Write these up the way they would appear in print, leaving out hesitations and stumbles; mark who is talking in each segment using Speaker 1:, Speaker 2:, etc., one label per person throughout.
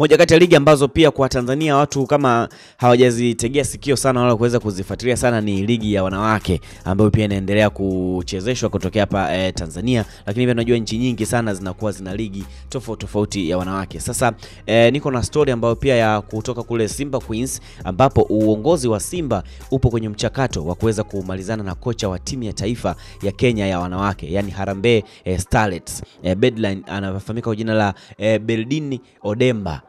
Speaker 1: Moja kati ya ligi ambazo pia kwa Tanzania watu kama hawajazitegea sikio sana wala kuweza kuzifuatilia sana ni ligi ya wanawake ambayo pia inaendelea kuchezeshwa kutokea hapa Tanzania, lakini pia tunajua nchi nyingi sana zinakuwa zina ligi tofauti ya wanawake. Sasa niko na story ambayo pia ya kutoka kule Simba Queens, ambapo uongozi wa Simba upo kwenye mchakato wa kuweza kumalizana na kocha wa timu ya taifa ya Kenya ya wanawake, yani Harambee Starlets. Bedline anafahamika kwa jina la Beldini Odemba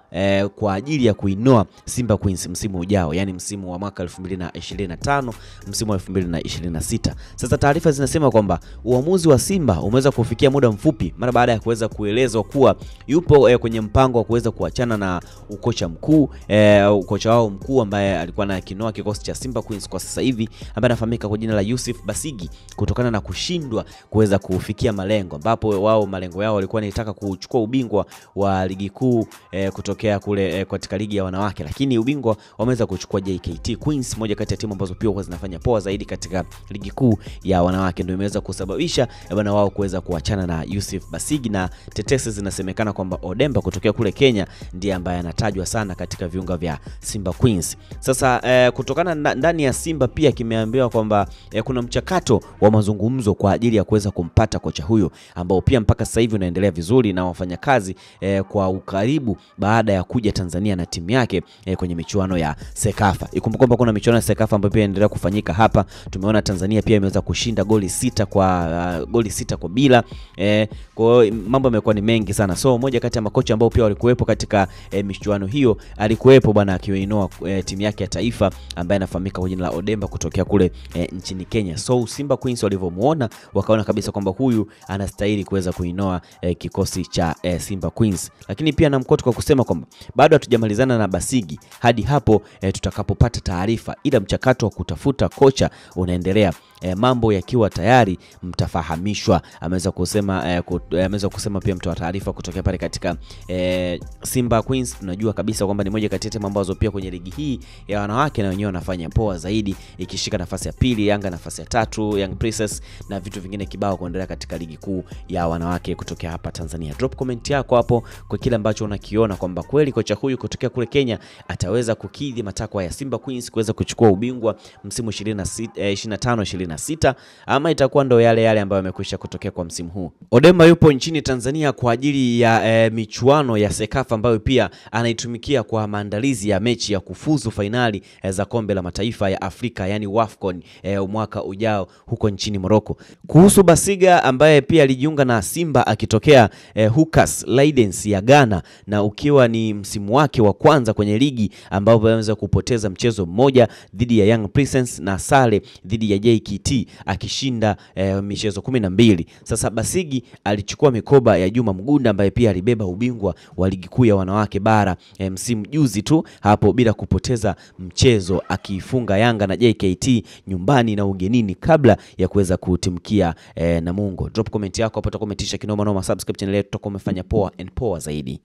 Speaker 1: kwa ajili ya kuinoa Simba Queens msimu ujao, yani msimu wa mwaka 2025 msimu wa 2026. Sasa taarifa zinasema kwamba uamuzi wa Simba umeweza kufikia muda mfupi mara baada ya kuweza kuelezwa kuwa yupo kwenye mpango wa kuweza kuachana na ukocha mkuu, ukocha wao mkuu ambaye alikuwa na kinoa kikosi cha Simba Queens kwa sasa hivi, ambaye anafahamika kwa jina la Yusuf Basigi, kutokana na kushindwa kuweza kufikia malengo, ambapo wao malengo yao walikuwa wanataka kuchukua ubingwa wa ligi kuu kutokea kule katika ligi ya wanawake, lakini ubingwa wameweza kuchukua JKT Queens, moja kati ya timu ambazo pia huwa zinafanya poa zaidi katika ligi kuu ya wanawake, ndio imeweza kusababisha bwana wao kuweza kuachana na Yusuf Basigi, na tetesi zinasemekana kwamba Odemba kutokea kule Kenya ndiye ambaye anatajwa sana katika viunga vya Simba Queens. Sasa kutokana ndani ya Simba pia kimeambiwa kwamba kuna mchakato wa mazungumzo kwa ajili ya kuweza kumpata kocha huyo, ambao pia mpaka sasa hivi unaendelea vizuri na wafanyakazi kwa ukaribu baada ya kuja Tanzania na timu yake kwenye michuano ya Sekafa. Ikumbuke kwamba kuna michuano ya Sekafa ambayo pia inaendelea kufanyika hapa. Tumeona Tanzania pia imeweza kushinda goli 6 kwa bila. Kwa mambo yamekuwa ni mengi sana. So moja kati ya makocha ambao pia walikuwepo katika michuano hiyo alikuwepo bwana akiwainoa timu yake ya taifa ambaye anafahamika kwa jina la Odemba kutokea kule nchini Kenya. So Simba Queens walivyomuona wakaona kabisa kwamba huyu anastahili kuweza kuinoa kikosi cha Simba Queens. Lakini pia namkoto kwa kusema kwamba bado hatujamalizana na Basigi hadi hapo tutakapopata taarifa, ila mchakato wa kutafuta kocha unaendelea. Mambo yakiwa tayari mtafahamishwa, ameweza kusema pia mtoa taarifa kutokea pale katika Simba Queens. Tunajua kabisa kwamba ni moja kati ya timu ambazo pia kwenye ligi hii ya wanawake na wenyewe wanafanya poa zaidi, ikishika nafasi ya pili, Yanga nafasi ya tatu, Young Princess na vitu vingine kibao kuendelea katika ligi kuu ya wanawake kutokea hapa Tanzania. Drop comment yako hapo kwa kile ambacho unakiona kwamba kweli kocha huyu kutokea kule Kenya ataweza kukidhi matakwa ya Simba Queens kuweza kuchukua ubingwa msimu 25-26, ama itakuwa ndo yale ambayo yamekwisha kutokea kwa msimu huu. Odemba yupo nchini Tanzania kwa ajili ya michuano ya Sekafa ambayo pia anaitumikia kwa maandalizi ya mechi ya kufuzu fainali za kombe la mataifa ya Afrika, yani WAFCON mwaka ujao huko nchini Morocco. Kuhusu Basiga ambaye pia alijiunga na Simba akitokea Hukas Lydens ya Ghana, na ukiwa ni msimu wake wa kwanza kwenye ligi ambapo ameweza kupoteza mchezo mmoja dhidi ya Young Princess na sare dhidi ya JKT akishinda michezo 12. Sasa Basigi alichukua mikoba ya Juma Mgunda ambaye pia alibeba ubingwa wa ligi kuu ya wanawake bara msimu juzi tu hapo bila kupoteza mchezo, akifunga Yanga na JKT nyumbani na ugenini kabla ya kuweza kutimkia Namungo. Drop comment yako hapo, utakometisha kinoma noma, subscribe channel yetu, tutakuwa umefanya poa and poa zaidi.